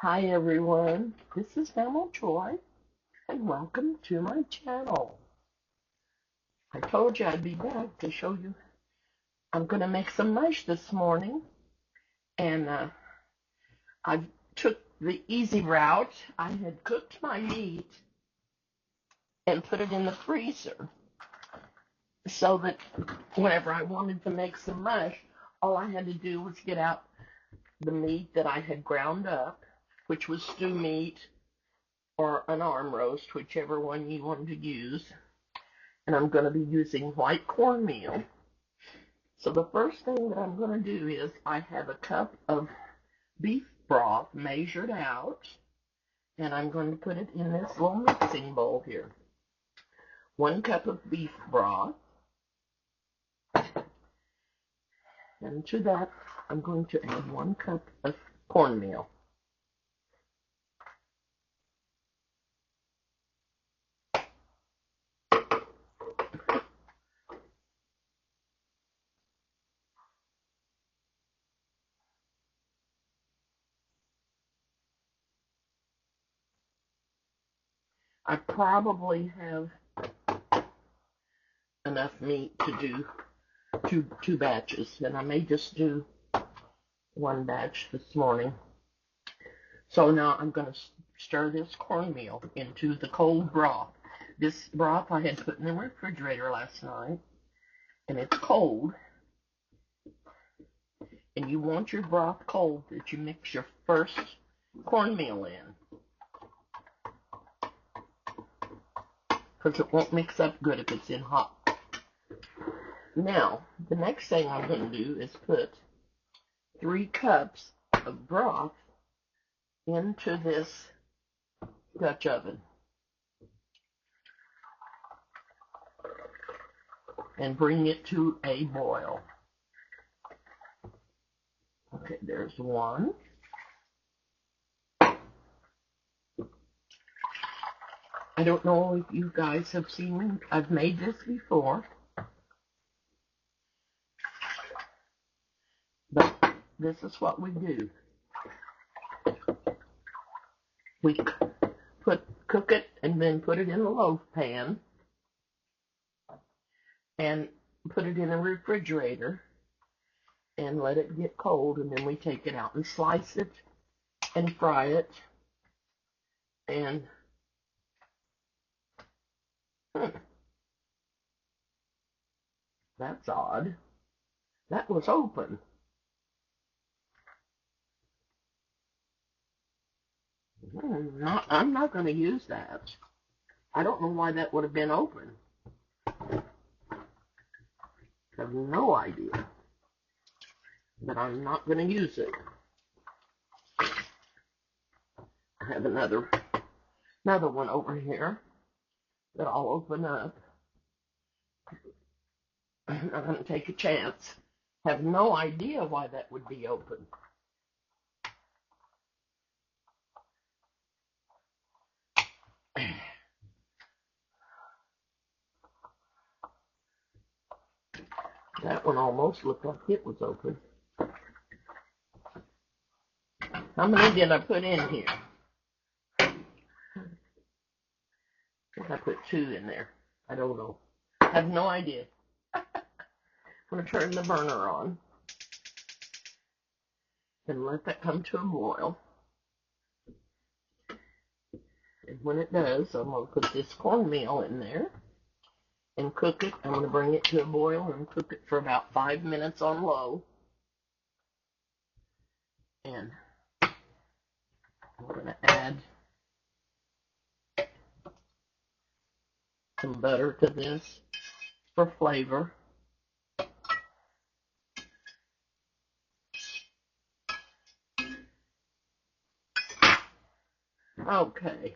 Hi everyone, this is Mama Joy, and welcome to my channel. I told you I'd be back to show you. I'm going to make some mush this morning, and I took the easy route. I had cooked my meat and put it in the freezer so that whenever I wanted to make some mush, all I had to do was get out the meat that I had ground up, which was stew meat or an arm roast, whichever one you wanted to use. And I'm going to be using white cornmeal. So the first thing that I'm going to do is I have a cup of beef broth measured out, and I'm going to put it in this little mixing bowl here. 1 cup of beef broth, and to that I'm going to add 1 cup of cornmeal. I probably have enough meat to do two batches, and I may just do 1 batch this morning. So now I'm going to stir this cornmeal into the cold broth. This broth I had put in the refrigerator last night, and it's cold. And you want your broth cold that you mix your first cornmeal in, because it won't mix up good if it's in hot. Now, the next thing I'm going to do is put 3 cups of broth into this Dutch oven and bring it to a boil. Okay, there's 1. I don't know if you guys have seen me. I've made this before, but this is what we do. We cook it and then put it in a loaf pan and put it in a refrigerator and let it get cold, and then we take it out and slice it and fry it. And that's odd. That was open. I'm not going to use that. I don't know why that would have been open. I have no idea. But I'm not going to use it. I have another one over here that I'll open up. I'm not going to take a chance. Have no idea why that would be open. That one almost looked like it was open. How many did I put in here? I think I put 2 in there. I don't know. I have no idea. I'm going to turn the burner on and let that come to a boil. And when it does, I'm going to put this cornmeal in there and cook it. I'm going to bring it to a boil and cook it for about 5 minutes on low. And I'm going to add some butter to this for flavor. Okay.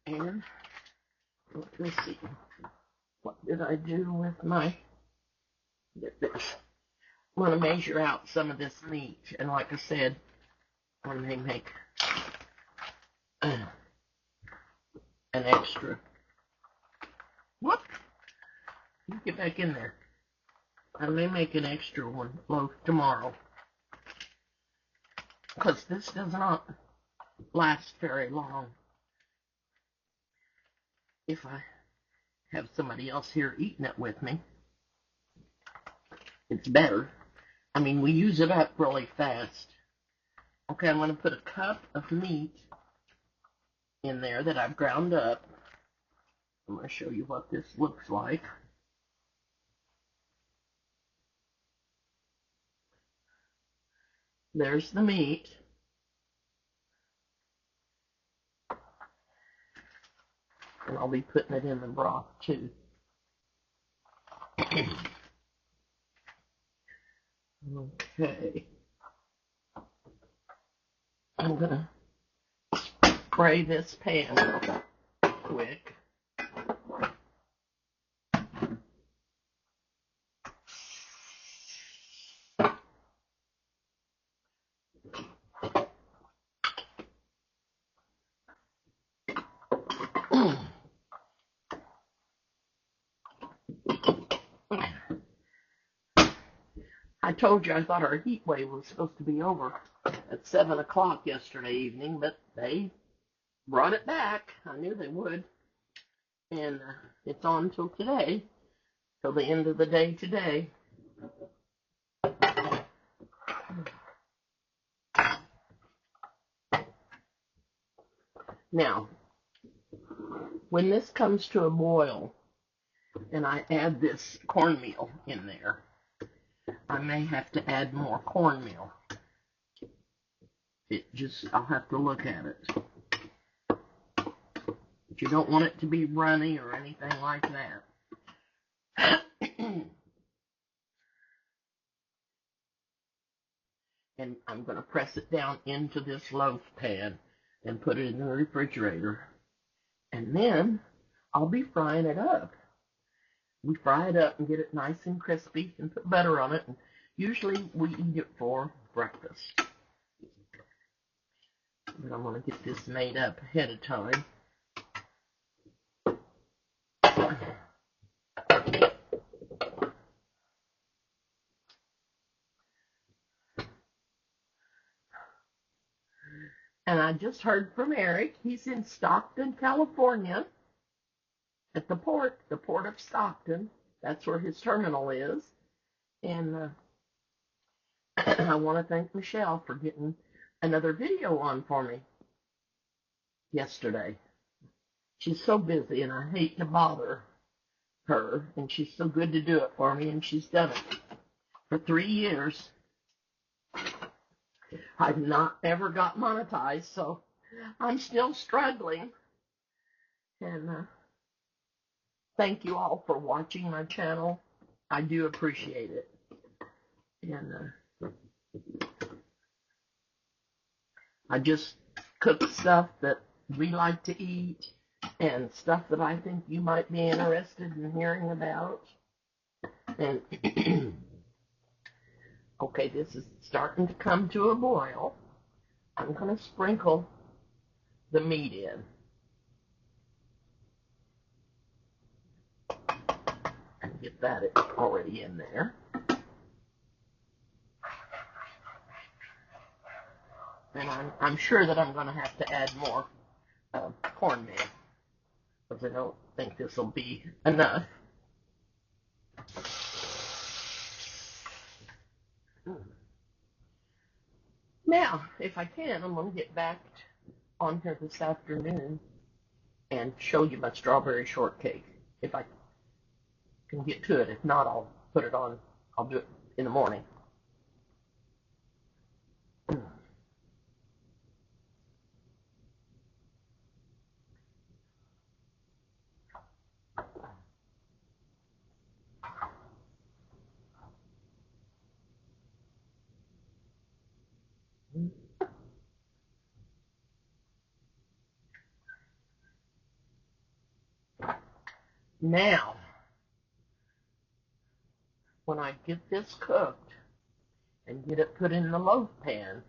And let me see. What did I do with my, get this. I'm going to measure out some of this meat. And like I said, I may make an extra. What? You get back in there. I may make an extra one loaf tomorrow. because this does not last very long. If I have somebody else here eating it with me, it's better. I mean, we use it up really fast. Okay, I'm going to put a cup of meat in there that I've ground up. I'm going to show you what this looks like. There's the meat. And I'll be putting it in the broth too. Okay. I'm going to spray this pan real quick. I told you I thought our heat wave was supposed to be over at 7 o'clock yesterday evening, but they brought it back. I knew they would. And it's on till today, till the end of the day today. Now, when this comes to a boil, and I add this cornmeal in there, I may have to add more cornmeal. I'll have to look at it. But you don't want it to be runny or anything like that. And I'm going to press it down into this loaf pan and put it in the refrigerator. And then I'll be frying it up. We fry it up and get it nice and crispy and put butter on it. And usually we eat it for breakfast. But I'm going to get this made up ahead of time. And I just heard from Eric. He's in Stockton, California, at the port of Stockton. That's where his terminal is. And I want to thank Michelle for getting another video on for me yesterday. She's so busy, and I hate to bother her, and she's so good to do it for me, and she's done it for 3 years. I've not ever got monetized, so I'm still struggling. And thank you all for watching my channel. I do appreciate it. And I just cook stuff that we like to eat and stuff that I think you might be interested in hearing about. And okay, this is starting to come to a boil. I'm going to sprinkle the meat in. And get that already in there. And I'm sure that I'm going to have to add more cornmeal, because I don't think this will be enough. Now, if I can, I'm going to get back on here this afternoon and show you my strawberry shortcake, if I can get to it. If not, I'll put it on. I'll do it in the morning. Now, when I get this cooked and get it put in the loaf pan,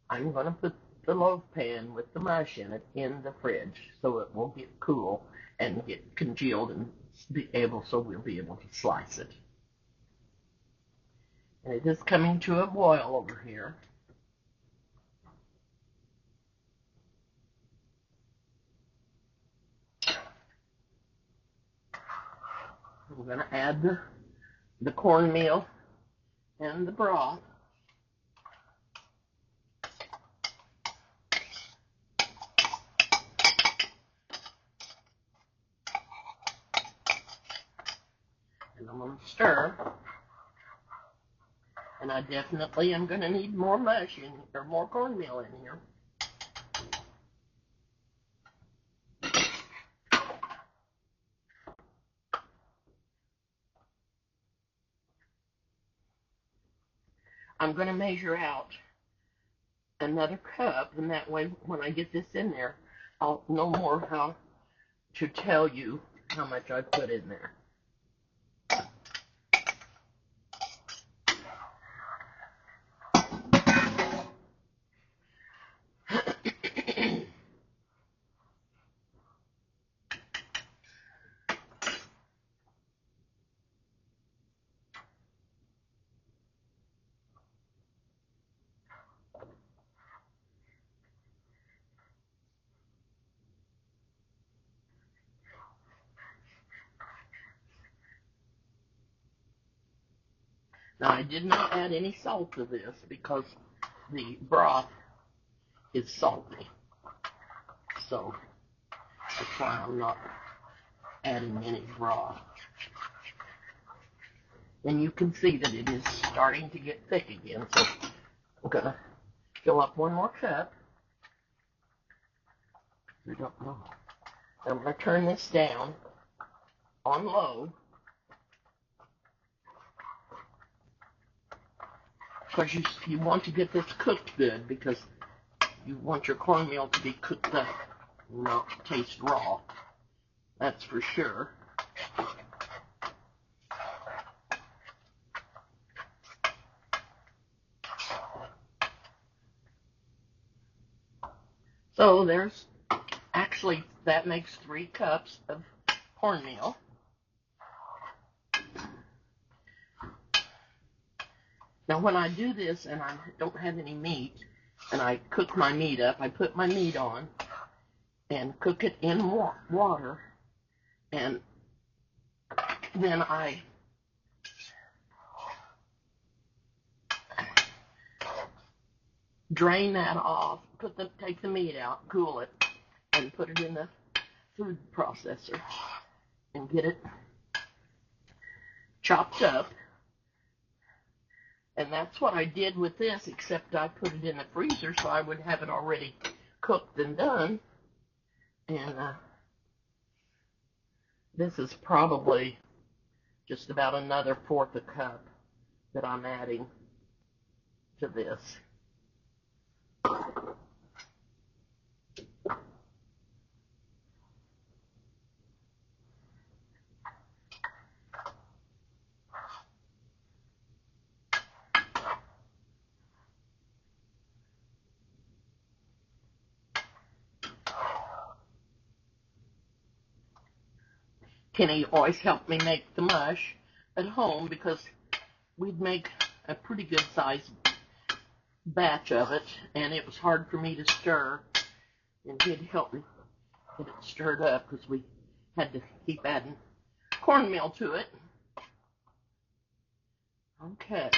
I'm going to put the loaf pan with the mush in it in the fridge so it will get cool and get congealed and so we'll be able to slice it. And it is coming to a boil over here. I'm going to add the cornmeal and the broth. And I'm going to stir. And I definitely am going to need more mush in, or more cornmeal in here. I'm going to measure out another cup, and that way when I get this in there, I'll know more how to tell you how much I put in there. Now, I did not add any salt to this because the broth is salty. So that's why I'm not adding any broth. And you can see that it is starting to get thick again. So I'm going to fill up one more cup. I don't know. I'm going to turn this down on low. Because you want to get this cooked good, because you want your cornmeal to be cooked up, not taste raw. That's for sure. So actually, that makes 3 cups of cornmeal. Now when I do this and I don't have any meat, and I cook my meat up, I put my meat on and cook it in water, and then I drain that off, take the meat out, cool it, and put it in the food processor and get it chopped up. And that's what I did with this, except I put it in the freezer so I would have it already cooked and done. And this is probably just about another 1/4 a cup that I'm adding to this. Kenny always helped me make the mush at home because we'd make a pretty good sized batch of it, and it was hard for me to stir, and he'd help me get it stirred up because we had to keep adding cornmeal to it. Okay,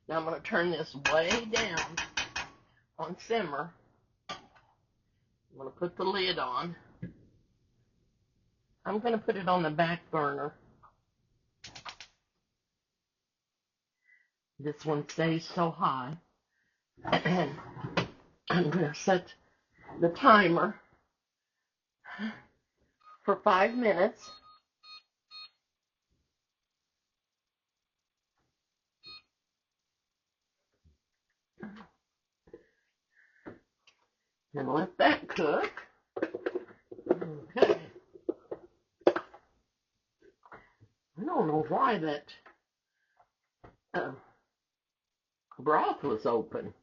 now I'm going to turn this way down on simmer. I'm going to put the lid on. I'm going to put it on the back burner. This one stays so high. And I'm going to set the timer for 5 minutes. And let that cook. Okay. I don't know why that broth was open,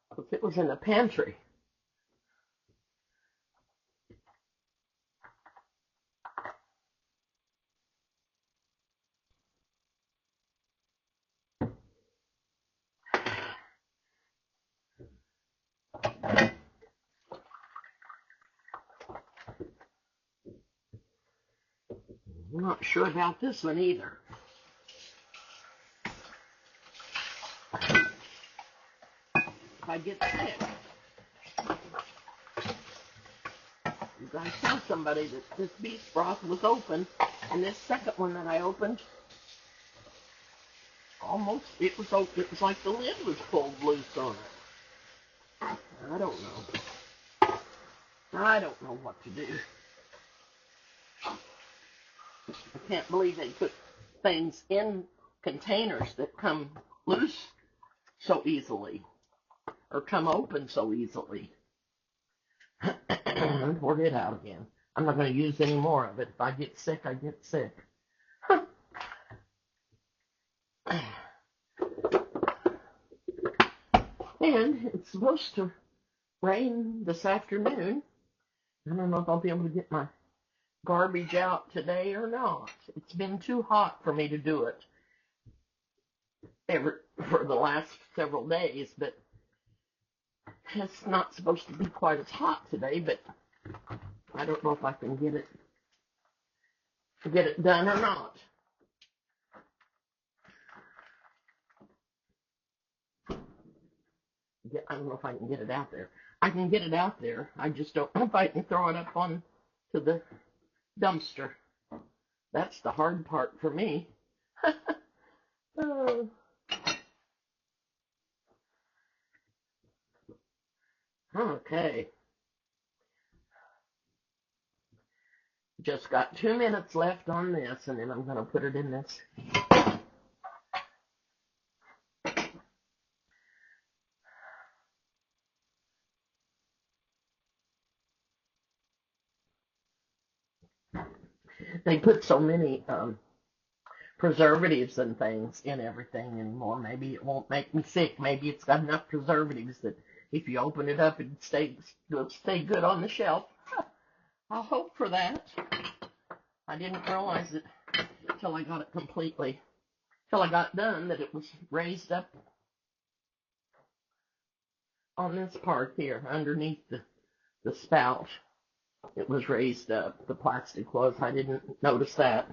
because it was in the pantry. I'm not sure about this one either. If I get sick, you guys tell somebody that this beef broth was open, and this second one that I opened, almost, it was like the lid was pulled loose on it. I don't know. I don't know what to do. I can't believe they put things in containers that come loose so easily, or come open so easily. Pour it out again. I'm not going to use any more of it. If I get sick, I get sick. And it's supposed to rain this afternoon. I don't know if I'll be able to get my garbage out today or not. It's been too hot for me to do it for the last several days, but it's not supposed to be quite as hot today, but I don't know if I can get it done or not. I don't know if I can get it out there. I can get it out there. I just don't know if I can throw it up on to the dumpster. That's the hard part for me. Oh. Okay. Just got 2 minutes left on this, and then I'm going to put it in this. They put so many preservatives and things in everything anymore. Maybe it won't make me sick. Maybe it's got enough preservatives that if you open it up, it'll stay good on the shelf. I'll hope for that. I didn't realize it till I got it completely, till I got done, that it was raised up on this part here, underneath the spout. It was raised up, the plastic was. I didn't notice that.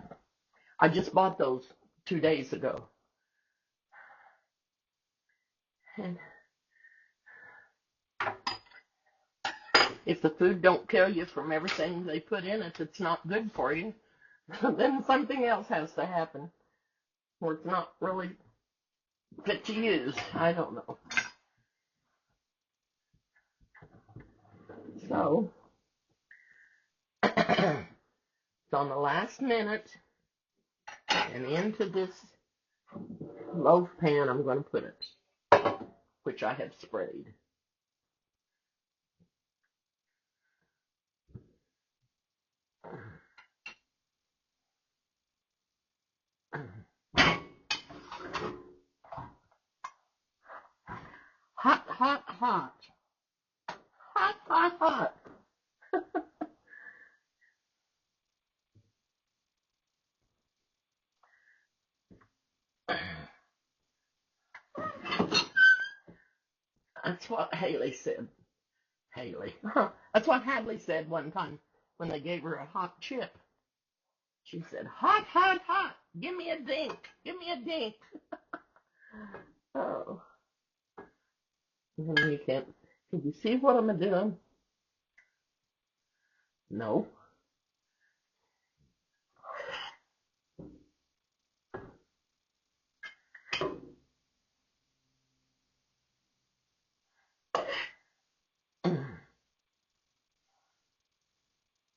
I just bought those 2 days ago. And if the food don't kill you from everything they put in it, it's not good for you. Then something else has to happen, or it's not really fit to use. I don't know. So, it's on the last minute, and into this loaf pan I'm going to put it, which I have sprayed. Hot, hot, hot. Hot, hot, hot. That's what Haley said. Haley. That's what Hadley said one time when they gave her a hot chip. She said, hot, hot, hot. Give me a dink. Give me a dink. Oh. You can't. Can you see what I'm doing? No.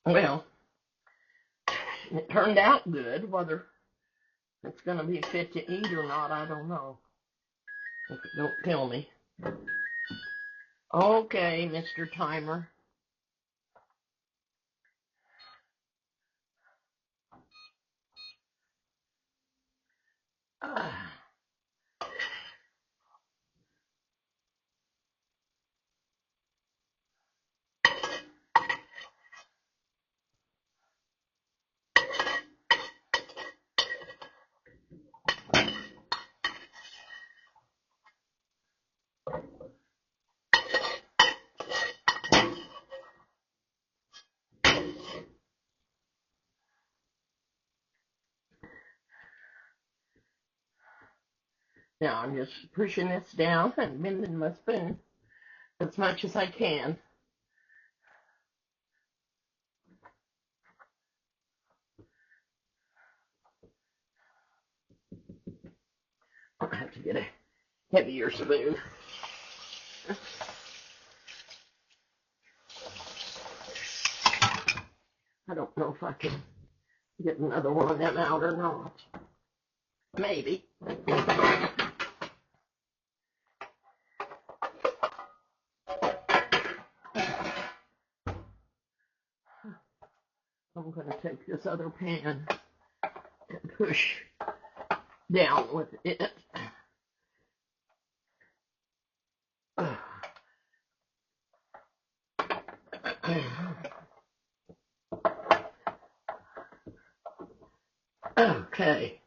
Well, it turned out good. Whether it's going to be fit to eat or not, I don't know. If it don't kill me. Okay, Mr. Timer. Now I'm just pushing this down and bending my spoon as much as I can. I'll have to get a heavier spoon. I don't know if I can get another one of them out or not. Maybe. I'm going to take this other pan and push down with it. Okay.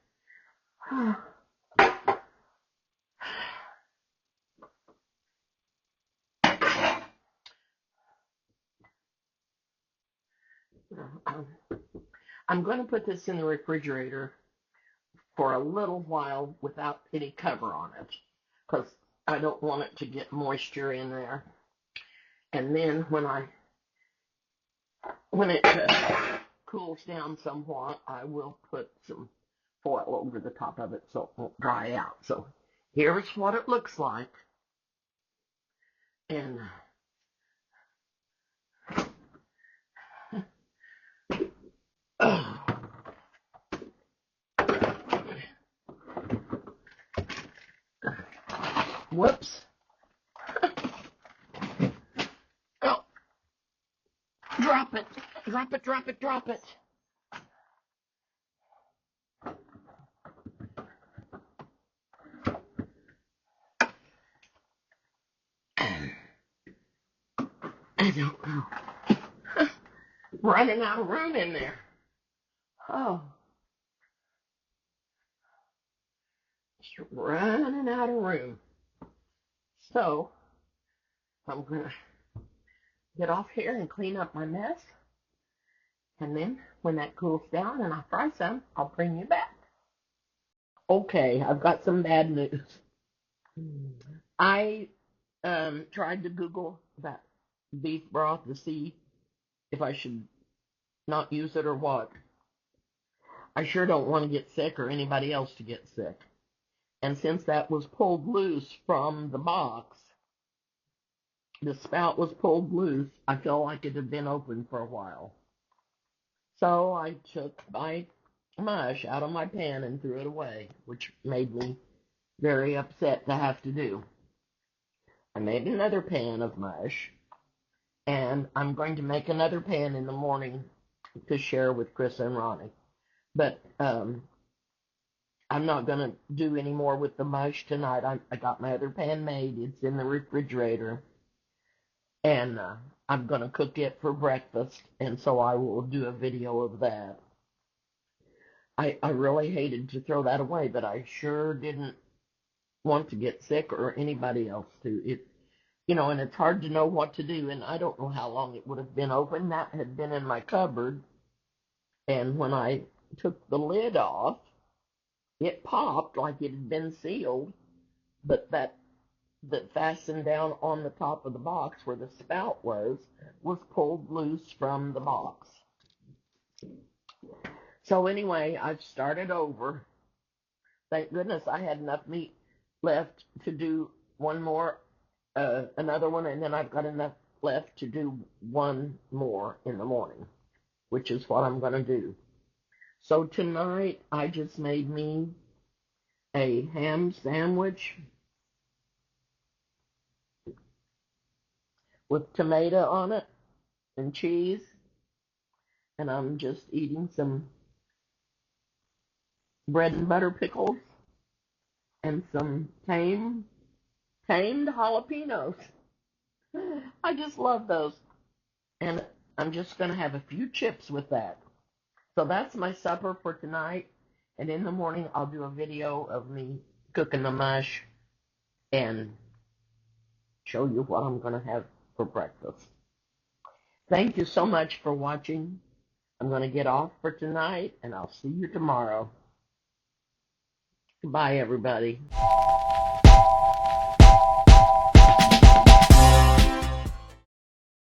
I'm going to put this in the refrigerator for a little while without any cover on it because I don't want it to get moisture in there. And then when it cools down somewhat, I will put some foil over the top of it so it won't dry out. So here's what it looks like. And whoops. Oh, drop it. Drop it, drop it, drop it. I don't know. Running out of room in there. Oh, just running out of room. So I'm going to get off here and clean up my mess. And then when that cools down and I fry some, I'll bring you back. Okay, I've got some bad news. I tried to Google that beef broth to see if I should not use it or what. I sure don't want to get sick or anybody else to get sick. And since that was pulled loose from the box, the spout was pulled loose, I felt like it had been open for a while. So I took my mush out of my pan and threw it away, which made me very upset to have to do. I made another pan of mush, and I'm going to make another pan in the morning to share with Chris and Ronnie. But I'm not going to do any more with the mush tonight. I got my other pan made. It's in the refrigerator. And I'm going to cook it for breakfast, and so I will do a video of that. I really hated to throw that away, but I sure didn't want to get sick or anybody else to. And it's hard to know what to do, and I don't know how long it would have been open. That had been in my cupboard, and when I took the lid off, it popped like it had been sealed, but that fastened down on the top of the box where the spout was pulled loose from the box. So anyway, I've started over. Thank goodness I had enough meat left to do another one, and then I've got enough left to do one more in the morning, which is what I'm going to do. So tonight I just made me a ham sandwich with tomato on it and cheese, and I'm just eating some bread and butter pickles and some tamed jalapenos. I just love those. And I'm just going to have a few chips with that. So that's my supper for tonight. And in the morning, I'll do a video of me cooking the mush and show you what I'm going to have for breakfast. Thank you so much for watching. I'm going to get off for tonight, and I'll see you tomorrow. Goodbye, everybody.